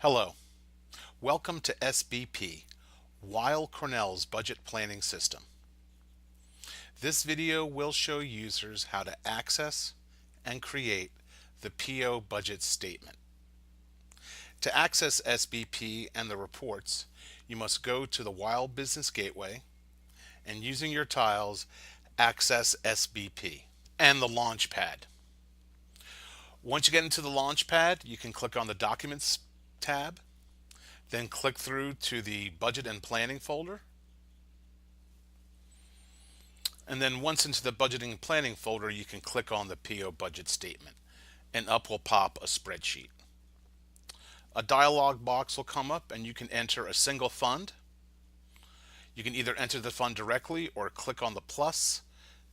Hello, welcome to SBP, Weill Cornell's budget planning system. This video will show users how to access and create the PO budget statement. To access SBP and the reports, you must go to the Weill Business Gateway and using your tiles, access SBP and the Launchpad. Once you get into the Launchpad, you can click on the Documents tab, then click through to the Budget and Planning folder. And then once into the Budgeting and Planning folder, you can click on the PO budget statement and up will pop a spreadsheet. A dialog box will come up and you can enter a single fund. You can either enter the fund directly or click on the plus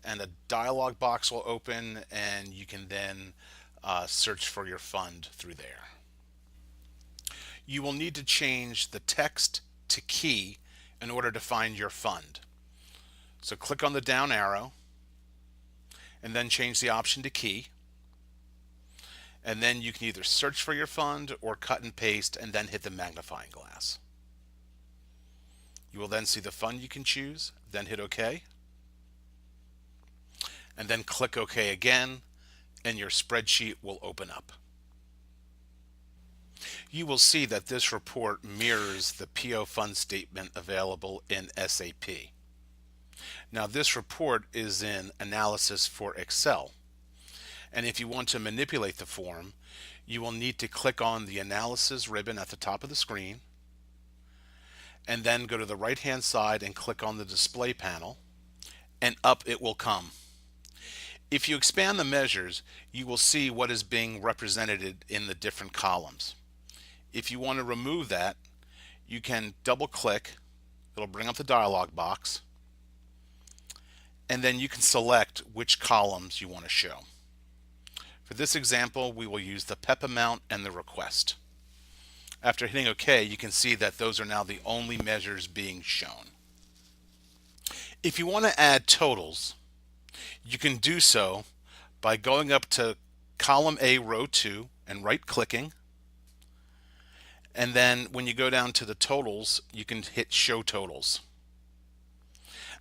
and a dialog box will open and you can then search for your fund through there. You will need to change the text to key in order to find your fund. So click on the down arrow and then change the option to key. And then you can either search for your fund or cut and paste and then hit the magnifying glass. You will then see the fund you can choose, then hit OK. And then click OK again and your spreadsheet will open up. You will see that this report mirrors the PO fund statement available in SAP. Now this report is in Analysis for Excel. And if you want to manipulate the form, you will need to click on the Analysis ribbon at the top of the screen and then go to the right hand side and click on the Display panel and up it will come. If you expand the measures, you will see what is being represented in the different columns. If you want to remove that, you can double click, it'll bring up the dialog box, and then you can select which columns you want to show. For this example, we will use the PEP amount and the request. After hitting OK, you can see that those are now the only measures being shown. If you want to add totals, you can do so by going up to column A, row 2, and right-clicking. And then when you go down to the totals, you can hit Show Totals.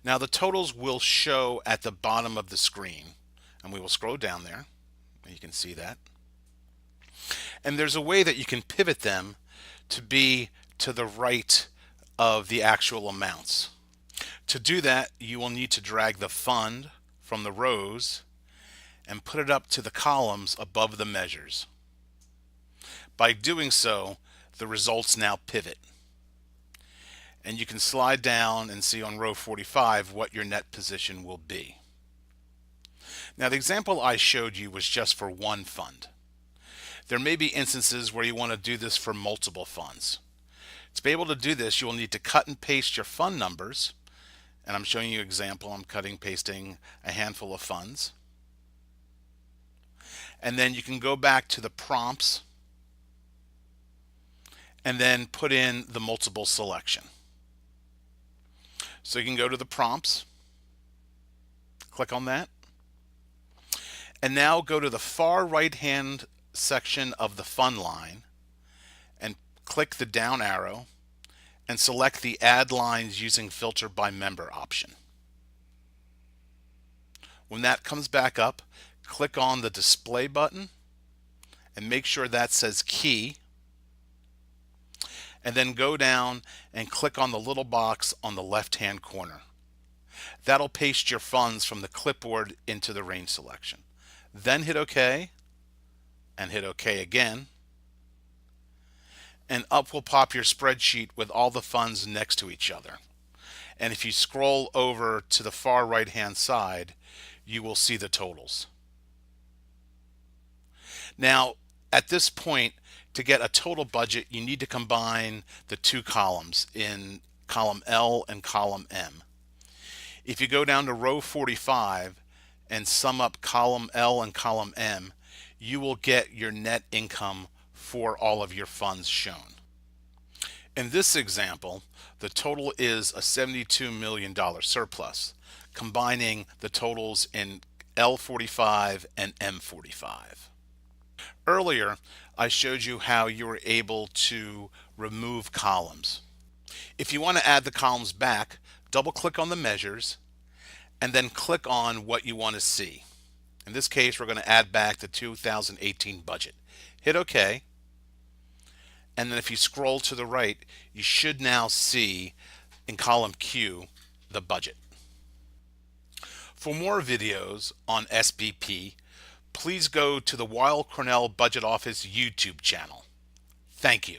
Now the totals will show at the bottom of the screen, and we will scroll down there, and you can see that. And there's a way that you can pivot them to be to the right of the actual amounts. To do that, you will need to drag the fund from the rows and put it up to the columns above the measures. By doing so, the results now pivot. And you can slide down and see on row 45 what your net position will be. Now the example I showed you was just for one fund. There may be instances where you want to do this for multiple funds. To be able to do this, you will need to cut and paste your fund numbers. And I'm showing you an example. I'm cutting, pasting a handful of funds. And then you can go back to the prompts and then put in the multiple selection. So you can go to the prompts, click on that, and now go to the far right hand section of the fund line and click the down arrow and select the Add Lines Using Filter by Member option. When that comes back up, click on the Display button and make sure that says Key, and then go down and click on the little box on the left hand corner. That'll paste your funds from the clipboard into the range selection. Then hit OK and hit OK again, and up will pop your spreadsheet with all the funds next to each other. And if you scroll over to the far right hand side, you will see the totals. Now at this point, to get a total budget, you need to combine the two columns in column L and column M. If you go down to row 45 and sum up column L and column M, you will get your net income for all of your funds shown. In this example, the total is a $72 million surplus, combining the totals in L45 and M45. Earlier, I showed you how you were able to remove columns. If you want to add the columns back, double click on the measures and then click on what you want to see. In this case, we're going to add back the 2018 budget. Hit OK. And then if you scroll to the right, you should now see in column Q the budget. For more videos on SBP, please go to the Weill Cornell Budget Office YouTube channel. Thank you.